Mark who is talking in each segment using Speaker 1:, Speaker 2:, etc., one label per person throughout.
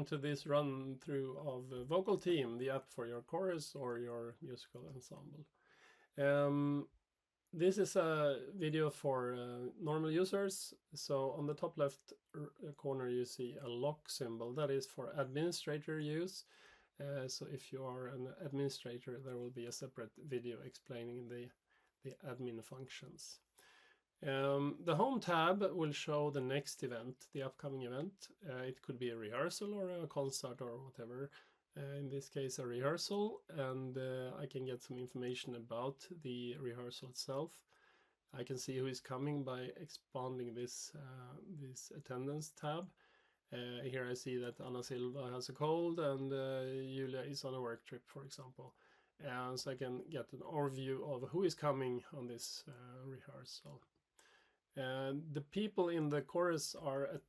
Speaker 1: to this run through of VocalTeam, the app for your chorus or your musical ensemble. This is a video for normal users. So on the top left corner you see a lock symbol. That is for administrator use. So if you are an administrator, there will be a separate video explaining the admin functions. The home tab will show the next event, the upcoming event. It could be a rehearsal or a concert or whatever. In this case, a rehearsal, and I can get some information about the rehearsal itself. I can see who is coming by expanding this attendance tab. Here I see that Anna Silva has a cold and Julia is on a work trip, for example. And so I can get an overview of who is coming on this rehearsal. And the people in the chorus are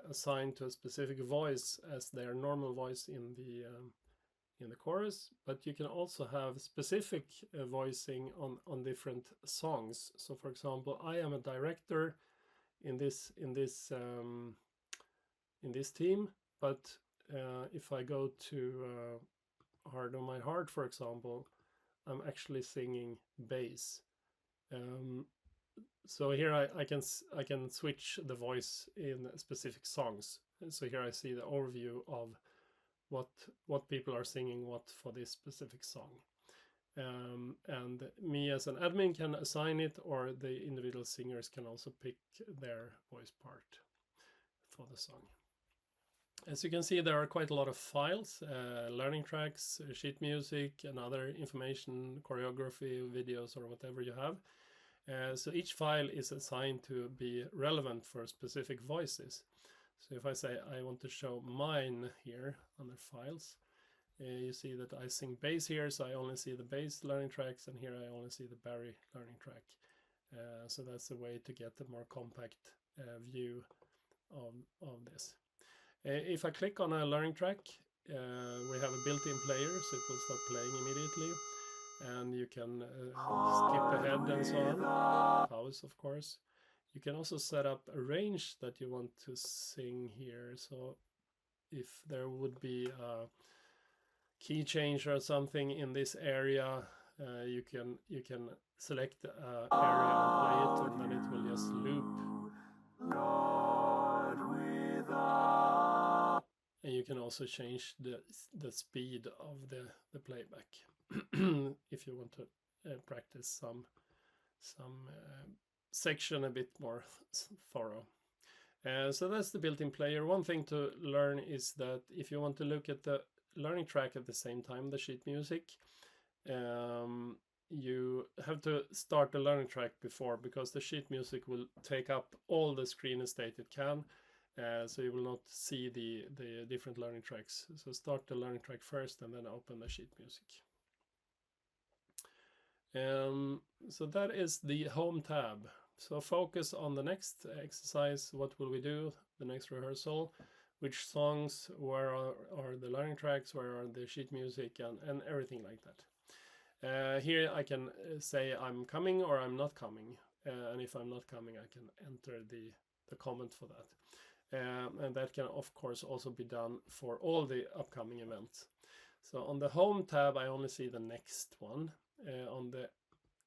Speaker 1: assigned to a specific voice as their normal voice in the chorus, but you can also have specific voicing on different songs. So for example, I am a director in this team, but if I go to Hard on My Heart, for example, I'm actually singing bass. So here I can switch the voice in specific songs. So here I see the overview of what people are singing what for this specific song. And me as an admin can assign it, or the individual singers can also pick their voice part for the song. As you can see, there are quite a lot of files, learning tracks, sheet music, and other information, choreography, videos, or whatever you have. So each file is assigned to be relevant for specific voices. So if I say I want to show mine here under files, you see that I sing bass here, so I only see the bass learning tracks, and here I only see the Barry learning track. So that's a way to get a more compact view of this. If I click on a learning track, we have a built-in player, so it will start playing immediately. And you can skip ahead and so on, pause of course. You can also set up a range that you want to sing here. So if there would be a key change or something in this area, you can select the area and play it, and then it will just loop. And you can also change the speed of the playback if you want to practice some section a bit more thorough. So that's the built-in player. One thing to learn is that if you want to look at the learning track at the same time, the sheet music, you have to start the learning track before, because the sheet music will take up all the screen estate it can. So you will not see the different learning tracks. So start the learning track first and then open the sheet music. So that is the home tab. So focus on the next exercise. What will we do? The next rehearsal. Which songs, where are the learning tracks, where are the sheet music, and everything like that. Here I can say I'm coming or I'm not coming. And if I'm not coming, I can enter the comment for that. And that can of course also be done for all the upcoming events. So on the home tab I only see the next one. On the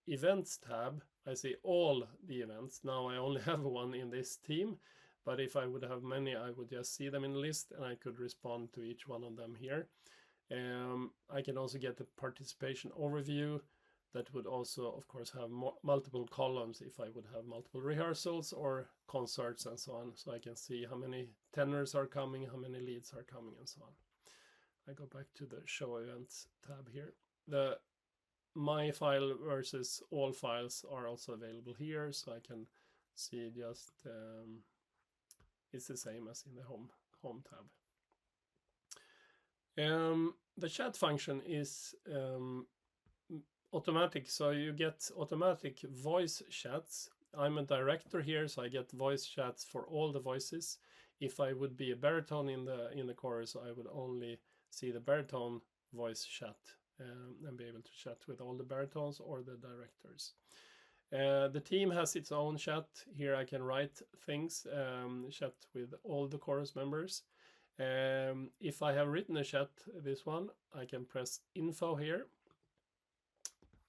Speaker 1: events tab I see all the events. Now I only have one in this team, but if I would have many I would just see them in the list and I could respond to each one of them here. I can also get the participation overview. That would also, of course, have multiple columns if I would have multiple rehearsals or concerts and so on. So I can see how many tenors are coming, how many leads are coming, and so on. I go back to the show events tab here. The my file versus all files are also available here, so I can see just it's the same as in the home tab. The chat function is automatic, so you get automatic voice chats. I'm a director here, so I get voice chats for all the voices. If I would be a baritone in the chorus, I would only see the baritone voice chat and be able to chat with all the baritones or the directors. The team has its own chat. Here I can write things, chat with all the chorus members. If I have written a chat, this one, I can press info here,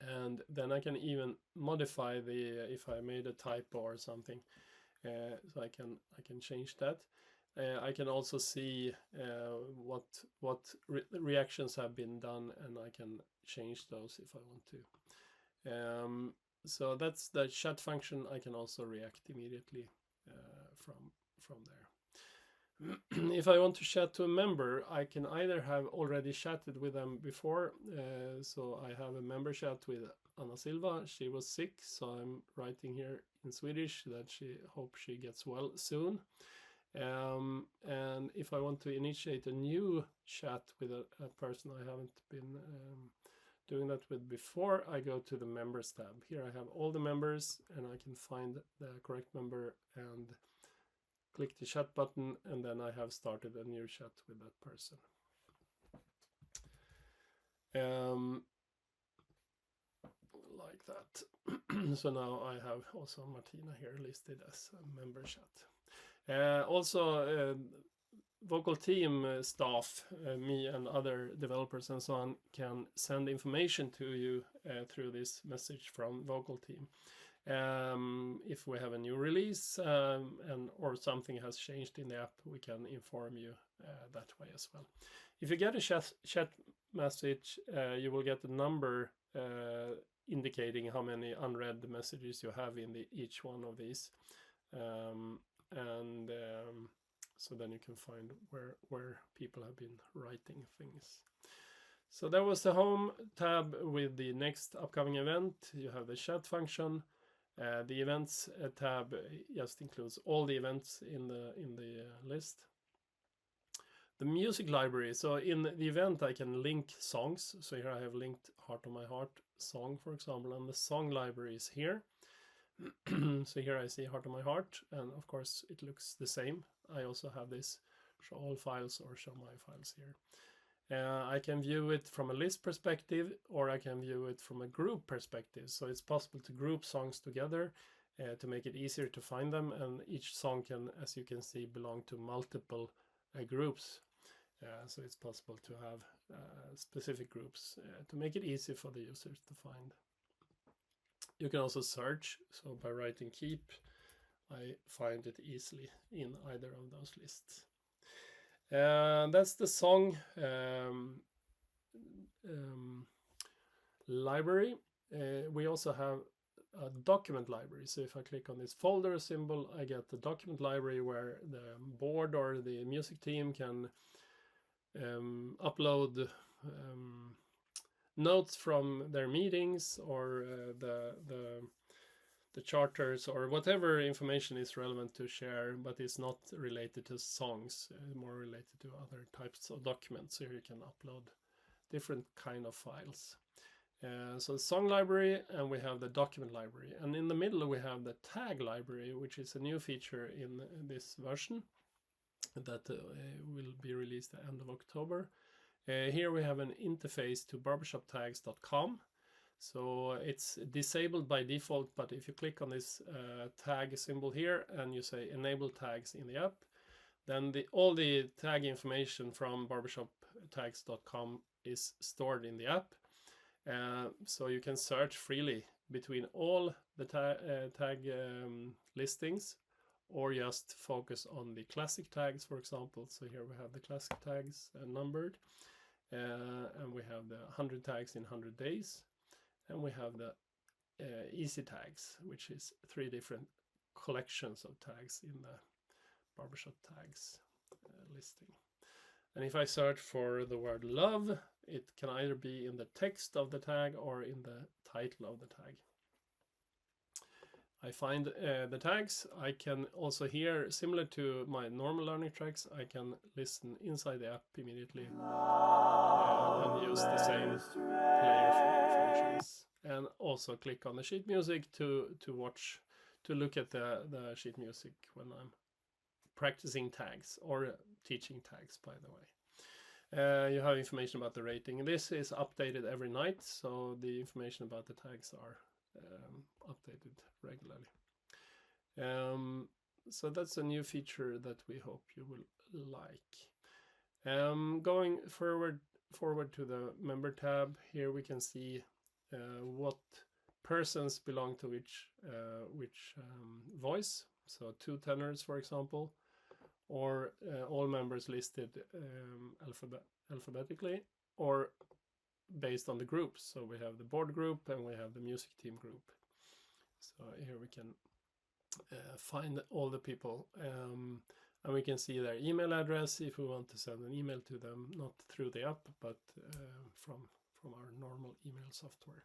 Speaker 1: and then I can even modify the if I made a typo or something, so I can change that. I can also see what reactions have been done, and I can change those if I want to. So that's the chat function. I can also react immediately from there. If I want to chat to a member, I can either have already chatted with them before. So I have a member chat with Anna Silva. She was sick, so I'm writing here in Swedish that she hopes she gets well soon. And if I want to initiate a new chat with a person I haven't been doing that with before, I go to the members tab. Here I have all the members, and I can find the correct member and click the chat button, and then I have started a new chat with that person. Like that. So now I have also Martina here listed as a member chat. Also, VocalTeam staff, me and other developers and so on, can send information to you through this message from VocalTeam. If we have a new release or something has changed in the app, we can inform you that way as well. If you get a chat message, you will get a number indicating how many unread messages you have in each one of these. So then you can find where people have been writing things. So that was the home tab with the next upcoming event. You have the chat function. The events tab just includes all the events in the list. The music library. So in the event, I can link songs. So here I have linked Heart of My Heart song, for example, and the song library is here. So here I see Heart of My Heart, and of course it looks the same. I also have this show all files or show my files here. I can view it from a list perspective, or I can view it from a group perspective. So it's possible to group songs together to make it easier to find them, and each song can, as you can see, belong to multiple groups. So it's possible to have specific groups to make it easy for the users to find. You can also search, so by writing keep, I find it easily in either of those lists. That's the song library. We also have a document library. So if I click on this folder symbol, I get the document library where the board or the music team can upload notes from their meetings or the charters or whatever information is relevant to share, but is not related to songs, more related to other types of documents. Here you can upload different kind of files. So the song library, and we have the document library, and in the middle we have the tag library, which is a new feature in this version that will be released at the end of October. Here we have an interface to barbershoptags.com. So it's disabled by default, but if you click on this tag symbol here and you say enable tags in the app, then all the tag information from barbershoptags.com is stored in the app. So you can search freely between all the tag listings, or just focus on the classic tags, for example. So here we have the classic tags numbered, and we have the 100 tags in 100 days. And we have the easy tags, which is 3 different collections of tags in the barbershop tags listing. And if I search for the word love, it can either be in the text of the tag or in the title of the tag. I find the tags. I can also hear, similar to my normal learning tracks, I can listen inside the app immediately and use the same player functions. And also click on the sheet music to look at the sheet music when I'm practicing tags or teaching tags, by the way. You have information about the rating. This is updated every night, so the information about the tags are updated regularly. So that's a new feature that we hope you will like. Going forward to the member tab, here we can see what persons belong to which voice. So 2 tenors, for example, or all members listed alphabetically, or based on the groups. So we have the board group and we have the music team group. So here we can find all the people, and we can see their email address if we want to send an email to them, not through the app, but from our normal email software.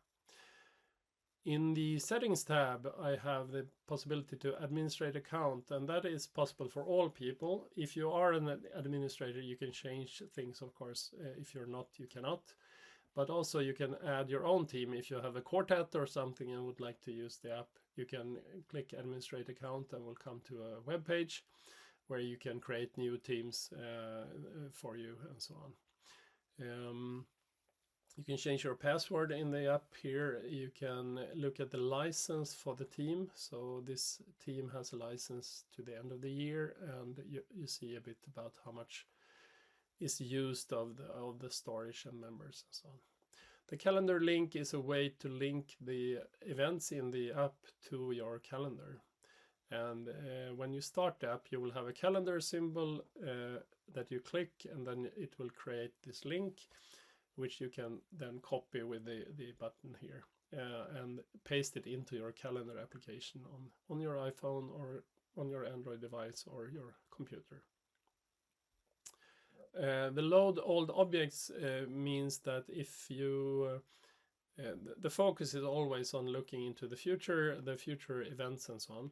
Speaker 1: In the settings tab, I have the possibility to administrate account, and that is possible for all people. If you are an administrator, you can change things, of course. If you're not, you cannot. But also you can add your own team. If you have a quartet or something and would like to use the app, you can click administrate account and will come to a web page where you can create new teams for you and so on. You can change your password in the app here. You can look at the license for the team. So this team has a license to the end of the year, and you see a bit about how much is used of the storage and members and so on. The calendar link is a way to link the events in the app to your calendar. And when you start the app, you will have a calendar symbol that you click, and then it will create this link, which you can then copy with the button here and paste it into your calendar application on your iPhone or on your Android device or your computer. The load old objects means that if you the focus is always on looking into the future events and so on.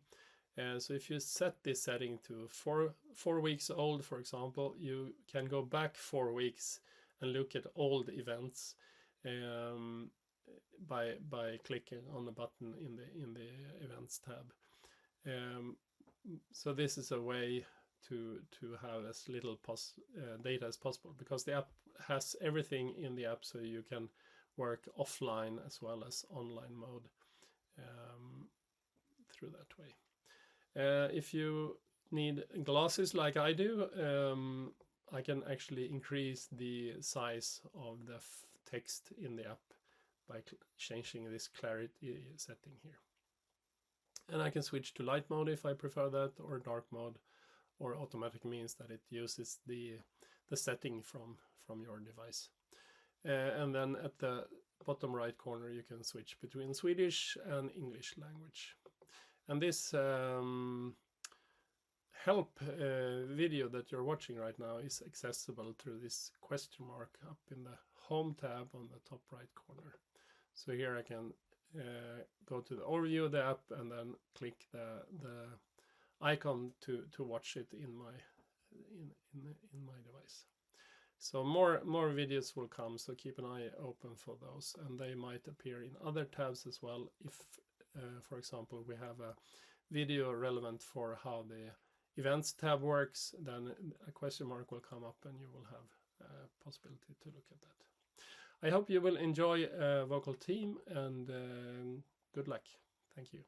Speaker 1: So if you set this setting to four weeks old, for example, you can go back 4 weeks and look at old events by clicking on the button in the events tab. So this is a way to have as little data as possible, because the app has everything in the app, so you can work offline as well as online mode through that way. If you need glasses like I do, I can actually increase the size of the text in the app by changing this clarity setting here. And I can switch to light mode if I prefer that, or dark mode, or automatic means that it uses the setting from your device. And then at the bottom right corner you can switch between Swedish and English language. And this help video that you're watching right now is accessible through this question mark up in the home tab on the top right corner. So here I can go to the overview of the app and then click the icon to watch it in my device. So more videos will come, so keep an eye open for those, and they might appear in other tabs as well. If for example we have a video relevant for how the events tab works, then a question mark will come up and you will have a possibility to look at that. I hope you will enjoy VocalTeam, and good luck. Thank you.